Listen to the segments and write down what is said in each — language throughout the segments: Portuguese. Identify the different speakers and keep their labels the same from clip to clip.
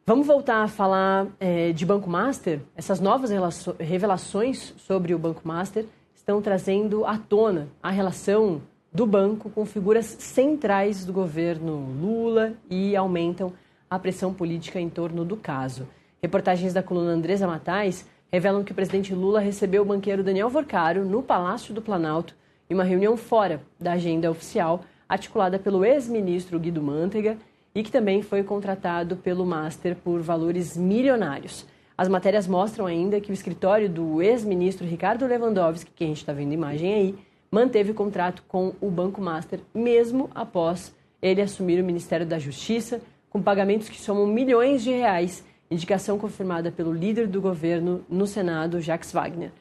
Speaker 1: Vamos voltar a falar de Banco Master? Essas novas revelações sobre o Banco Master estão trazendo à tona a relação do banco com figuras centrais do governo Lula e aumentam a pressão política em torno do caso. Reportagens da coluna Andresa Matais revelam que o presidente Lula recebeu o banqueiro Daniel Vorcaro no Palácio do Planalto em uma reunião fora da agenda oficial articulada pelo ex-ministro Guido Mantega e que também foi contratado pelo Master por valores milionários. As matérias mostram ainda que o escritório do ex-ministro Ricardo Lewandowski, que a gente está vendo a imagem aí, manteve o contrato com o Banco Master, mesmo após ele assumir o Ministério da Justiça, com pagamentos que somam milhões de reais, indicação confirmada pelo líder do governo no Senado, Jacques Wagner.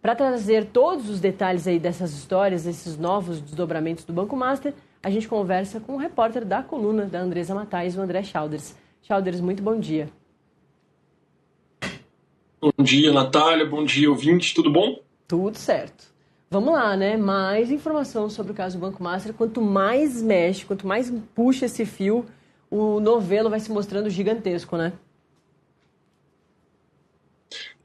Speaker 1: Para trazer todos os detalhes aí dessas histórias, desses novos desdobramentos do Banco Master, a gente conversa com o repórter da coluna da Andresa Matais, o André Chalders. Chalders, muito bom dia.
Speaker 2: Bom dia, Natália. Bom dia, ouvinte. Tudo bom?
Speaker 1: Tudo certo. Vamos lá, né? Mais informação sobre o caso do Banco Master. Quanto mais mexe, quanto mais puxa esse fio, o novelo vai se mostrando gigantesco, né?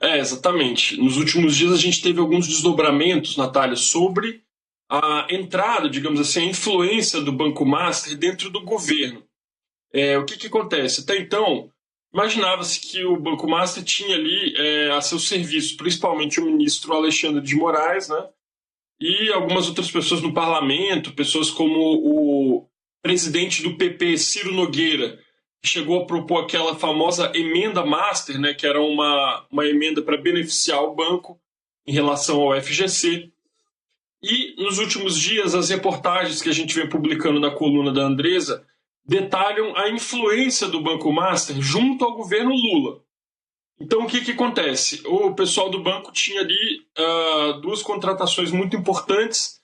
Speaker 2: Exatamente. Nos últimos dias a gente teve alguns desdobramentos, Natália, sobre a entrada, digamos assim, a influência do Banco Master dentro do governo. O que acontece? Até então, imaginava-se que o Banco Master tinha ali a seu serviço, principalmente o ministro Alexandre de Moraes, né? E algumas outras pessoas no parlamento, pessoas como o presidente do PP, Ciro Nogueira, que chegou a propor aquela famosa emenda Master, né, que era uma emenda para beneficiar o banco em relação ao FGC. E nos últimos dias, as reportagens que a gente vem publicando na coluna da Andresa detalham a influência do Banco Master junto ao governo Lula. Então, o que acontece? O pessoal do banco tinha ali duas contratações muito importantes.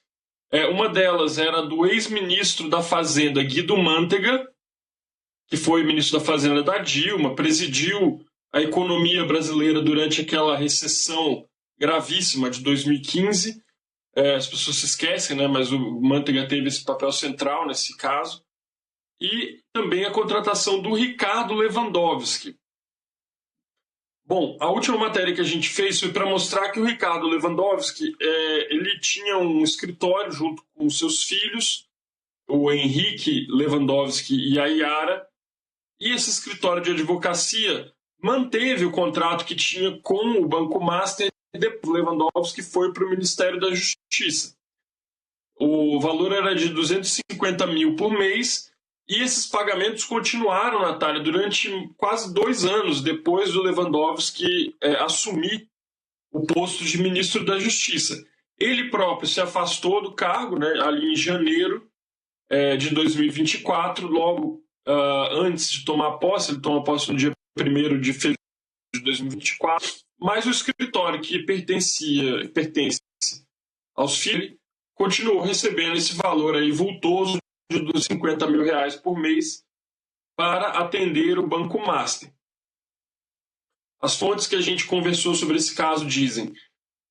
Speaker 2: Uma delas era do ex-ministro da Fazenda, Guido Mantega, que foi ministro da Fazenda da Dilma, presidiu a economia brasileira durante aquela recessão gravíssima de 2015. As pessoas se esquecem, né? Mas o Mantega teve esse papel central nesse caso. E também a contratação do Ricardo Lewandowski. Bom, a última matéria que a gente fez foi para mostrar que o Ricardo Lewandowski ele tinha um escritório junto com seus filhos, o Henrique Lewandowski e a Yara, e esse escritório de advocacia manteve o contrato que tinha com o Banco Master e depois Lewandowski foi para o Ministério da Justiça. O valor era de 250 mil por mês e esses pagamentos continuaram, Natália, durante quase 2 anos depois do Lewandowski assumir o posto de ministro da Justiça. Ele próprio se afastou do cargo, né, ali em janeiro de 2024, logo antes de tomar posse. Ele toma posse no dia 1º de fevereiro de 2024, mas o escritório que pertence aos filhos continuou recebendo esse valor aí vultoso de 250 mil reais por mês para atender o Banco Master. As fontes que a gente conversou sobre esse caso dizem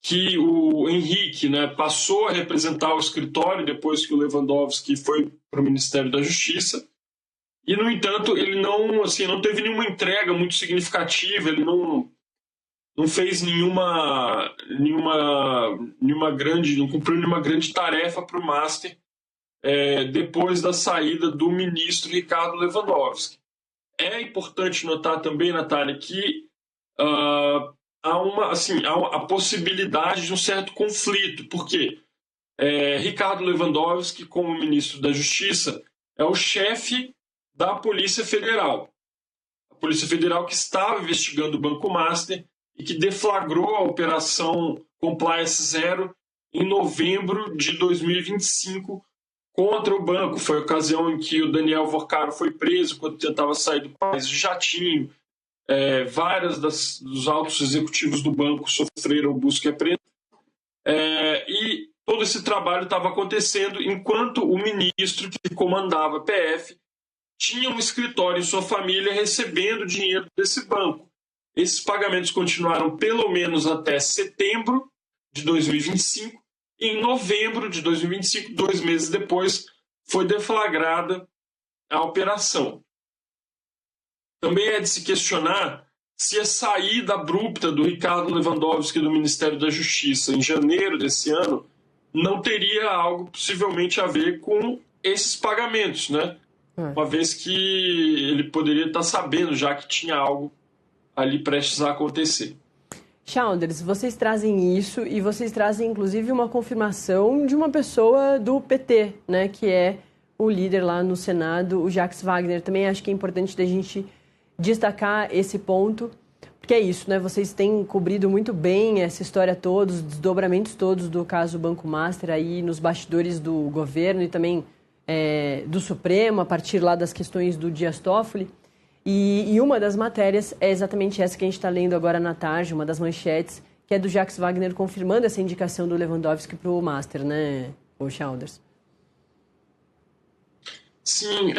Speaker 2: que o Henrique, né, passou a representar o escritório depois que o Lewandowski foi para o Ministério da Justiça e, no entanto, ele não teve nenhuma entrega muito significativa, ele não fez não cumpriu nenhuma grande tarefa para o Master depois da saída do ministro Ricardo Lewandowski. É importante notar também, Natália, que há a possibilidade de um certo conflito, porque Ricardo Lewandowski, como ministro da Justiça, é o chefe da Polícia Federal. A Polícia Federal que estava investigando o Banco Master e que deflagrou a Operação Compliance Zero em novembro de 2025 contra o banco. Foi a ocasião em que o Daniel Vorcaro foi preso quando tentava sair do país de jatinho. Vários dos altos executivos do banco sofreram busca e apreensão. E todo esse trabalho estava acontecendo enquanto o ministro que comandava a PF tinha um escritório em sua família recebendo dinheiro desse banco. Esses pagamentos continuaram pelo menos até setembro de 2025. E em novembro de 2025, 2 meses depois, foi deflagrada a operação. também é de se questionar se a saída abrupta do Ricardo Lewandowski do Ministério da Justiça em janeiro desse ano não teria algo possivelmente a ver com esses pagamentos, né? Uma vez que ele poderia estar sabendo já que tinha algo ali prestes a acontecer.
Speaker 1: Childers, vocês trazem isso e vocês trazem inclusive uma confirmação de uma pessoa do PT, né, que é o líder lá no Senado, o Jacques Wagner. Também acho que é importante da gente destacar esse ponto, porque é isso, né? Vocês têm cobrido muito bem essa história toda, os desdobramentos todos do caso Banco Master aí nos bastidores do governo e também do Supremo, a partir lá das questões do Dias Toffoli. E uma das matérias é exatamente essa que a gente está lendo agora na tarde, uma das manchetes, que é do Jacques Wagner confirmando essa indicação do Lewandowski para o Master, né, o Childers?
Speaker 2: Sim,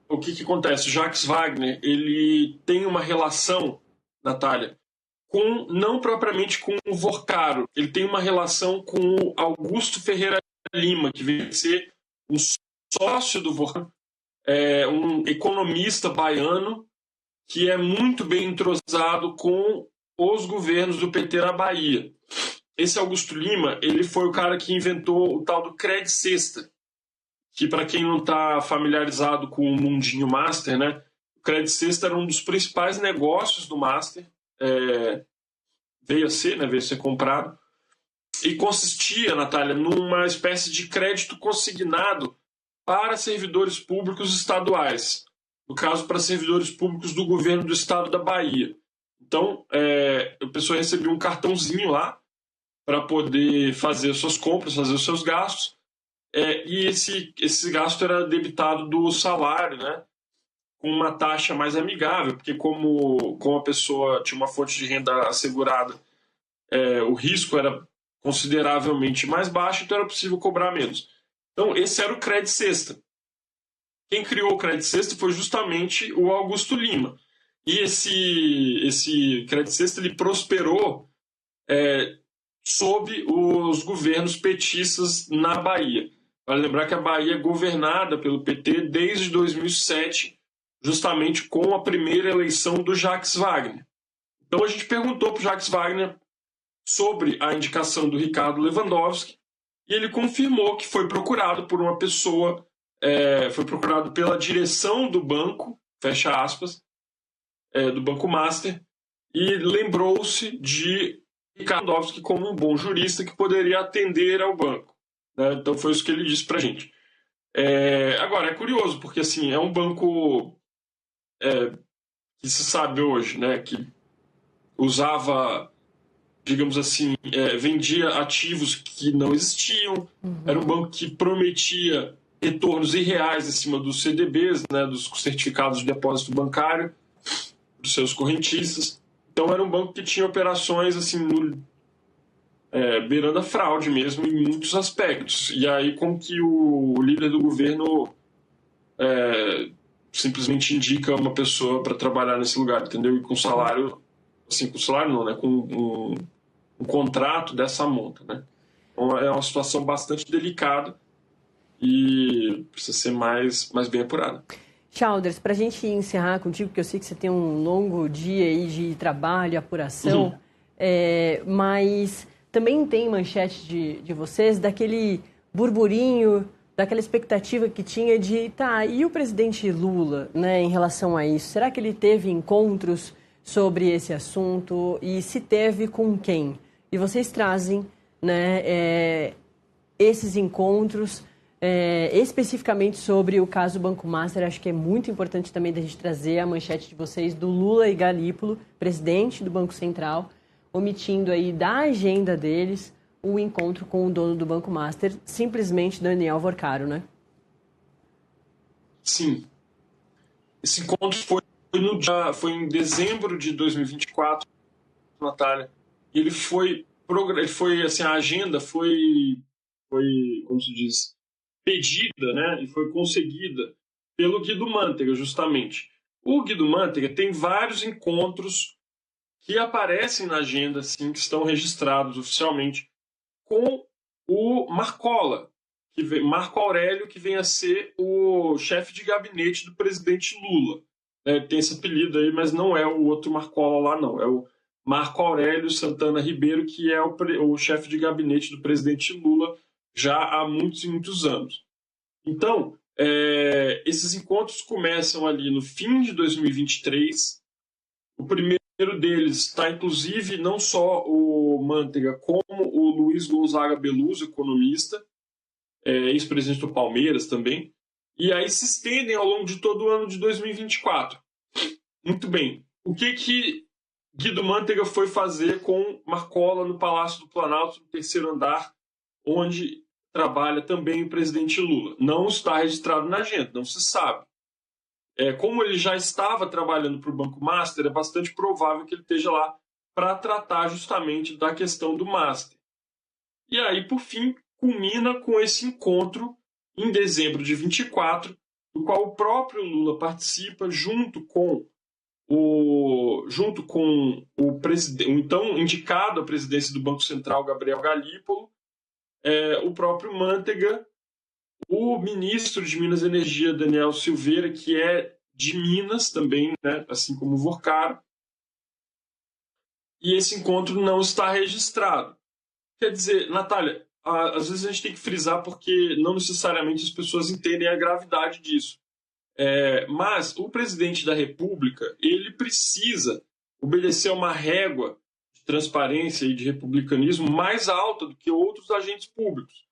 Speaker 2: o que acontece? O Jacques Wagner, ele tem uma relação, Natália, não propriamente com o Vorcaro, ele tem uma relação com o Augusto Ferreira Lima, que veio ser um sócio do Vorcaro, um economista baiano que é muito bem entrosado com os governos do PT na Bahia. Esse Augusto Lima, ele foi o cara que inventou o tal do Credit Sexta, que para quem não está familiarizado com o mundinho Master, né, o Credit Sexta era um dos principais negócios do Master, veio a ser comprado, e consistia, Natália, numa espécie de crédito consignado para servidores públicos estaduais, no caso, para servidores públicos do governo do estado da Bahia. Então, a pessoa recebia um cartãozinho lá para poder fazer suas compras, fazer os seus gastos, e esse gasto era debitado do salário, né, com uma taxa mais amigável, porque como a pessoa tinha uma fonte de renda assegurada, o risco era consideravelmente mais baixo, então era possível cobrar menos. Então, esse era o Credit Sexta. Quem criou o Credit Sexta foi justamente o Augusto Lima. E esse Credit Sexta ele prosperou sob os governos petistas na Bahia. Vale lembrar que a Bahia é governada pelo PT desde 2007, justamente com a primeira eleição do Jacques Wagner. Então a gente perguntou para o Jacques Wagner sobre a indicação do Ricardo Lewandowski e ele confirmou que foi procurado por uma pessoa, foi procurado pela direção do banco, fecha aspas, do Banco Master, e lembrou-se de Ricardo Lewandowski como um bom jurista que poderia atender ao banco. Né? Então foi isso que ele disse para a gente. Agora, é curioso, porque assim, é um banco que se sabe hoje, né, que usava, digamos assim, vendia ativos que não existiam, era um banco que prometia retornos irreais em cima dos CDBs, né, dos certificados de depósito bancário, dos seus correntistas. Então era um banco que tinha operações assim, beirando a fraude mesmo em muitos aspectos. E aí como que o líder do governo simplesmente indica uma pessoa para trabalhar nesse lugar, entendeu? E com salário, assim, com salário não, né? Com um contrato dessa monta, né? Então é uma situação bastante delicada e precisa ser mais bem apurada.
Speaker 1: Childers, para a gente encerrar contigo, porque eu sei que você tem um longo dia aí de trabalho, apuração, mas também tem manchete de vocês daquele burburinho, daquela expectativa que tinha de, e o presidente Lula, né, em relação a isso? Será que ele teve encontros sobre esse assunto e se teve com quem? E vocês trazem, né, esses encontros especificamente sobre o caso Banco Master. Acho que é muito importante também da gente trazer a manchete de vocês do Lula e Galípolo, presidente do Banco Central, omitindo aí da agenda deles o encontro com o dono do Banco Master, simplesmente Daniel Vorcaro, né? Sim.
Speaker 2: Esse encontro foi em dezembro de 2024, Natália. E ele foi assim, a agenda foi, como se diz, pedida, né, e foi conseguida pelo Guido Mantega, justamente. O Guido Mantega tem vários encontros que aparecem na agenda, assim, que estão registrados oficialmente, com o Marco Aurélio, que vem a ser o chefe de gabinete do presidente Lula. tem esse apelido aí, mas não é o outro Marcola lá, não. É o Marco Aurélio Santana Ribeiro, que é o chefe de gabinete do presidente Lula já há muitos e muitos anos. Então, esses encontros começam ali no fim de 2023. O primeiro deles está, inclusive, não só o Manteiga, como o Luiz Gonzaga Beluso, economista, ex-presidente do Palmeiras também. E aí se estendem ao longo de todo o ano de 2024. Muito bem. O que Guido Mantega foi fazer com Marcola no Palácio do Planalto, no terceiro andar, onde trabalha também o presidente Lula? Não está registrado na agenda, não se sabe. Como ele já estava trabalhando para o Banco Master, é bastante provável que ele esteja lá para tratar justamente da questão do Master. E aí, por fim, culmina com esse encontro em dezembro de 24, no qual o próprio Lula participa junto com o então indicado à presidência do Banco Central, Gabriel Galípolo, o próprio Manteiga, o ministro de Minas e Energia, Daniel Silveira, que é de Minas também, né, assim como o Vorcaro, e esse encontro não está registrado. Quer dizer, Natália, às vezes a gente tem que frisar porque não necessariamente as pessoas entendem a gravidade disso. Mas o presidente da República, ele precisa obedecer a uma régua de transparência e de republicanismo mais alta do que outros agentes públicos.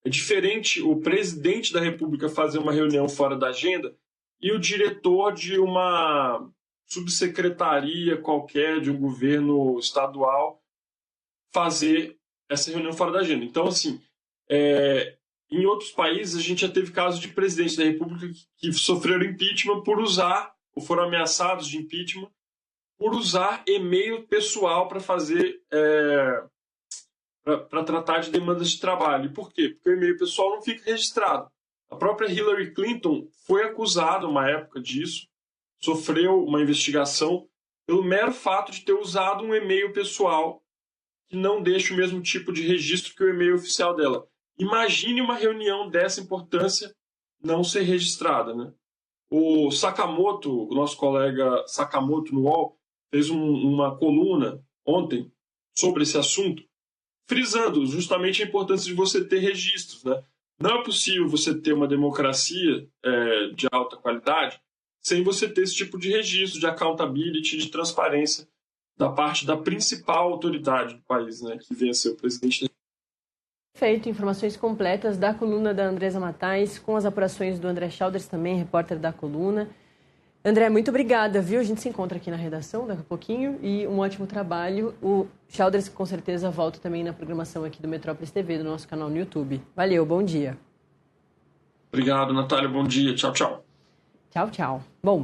Speaker 2: É diferente o presidente da República fazer uma reunião fora da agenda e o diretor de uma subsecretaria qualquer, de um governo estadual, fazer essa reunião fora da agenda. Então, assim, em outros países, a gente já teve casos de presidentes da República que sofreram impeachment por usar, ou foram ameaçados de impeachment, por usar e-mail pessoal para fazer, para tratar de demandas de trabalho. E por quê? Porque o e-mail pessoal não fica registrado. A própria Hillary Clinton foi acusada, uma época disso, sofreu uma investigação pelo mero fato de ter usado um e-mail pessoal que não deixa o mesmo tipo de registro que o e-mail oficial dela. Imagine uma reunião dessa importância não ser registrada, né? O Sakamoto, o nosso colega Sakamoto no UOL, fez uma coluna ontem sobre esse assunto, frisando justamente a importância de você ter registros, né? Não é possível você ter uma democracia de alta qualidade sem você ter esse tipo de registro, de accountability, de transparência da parte da principal autoridade do país, né, que vem a ser o presidente.
Speaker 1: Perfeito, informações completas da coluna da Andresa Matais, com as apurações do André Chalders, também repórter da coluna. André, muito obrigada, viu? A gente se encontra aqui na redação daqui a pouquinho e um ótimo trabalho. O Chalders com certeza volta também na programação aqui do Metrópolis TV, do nosso canal no YouTube. Valeu, bom dia.
Speaker 2: Obrigado, Natália, bom dia. Tchau, tchau.
Speaker 1: Tchau, tchau. Bom.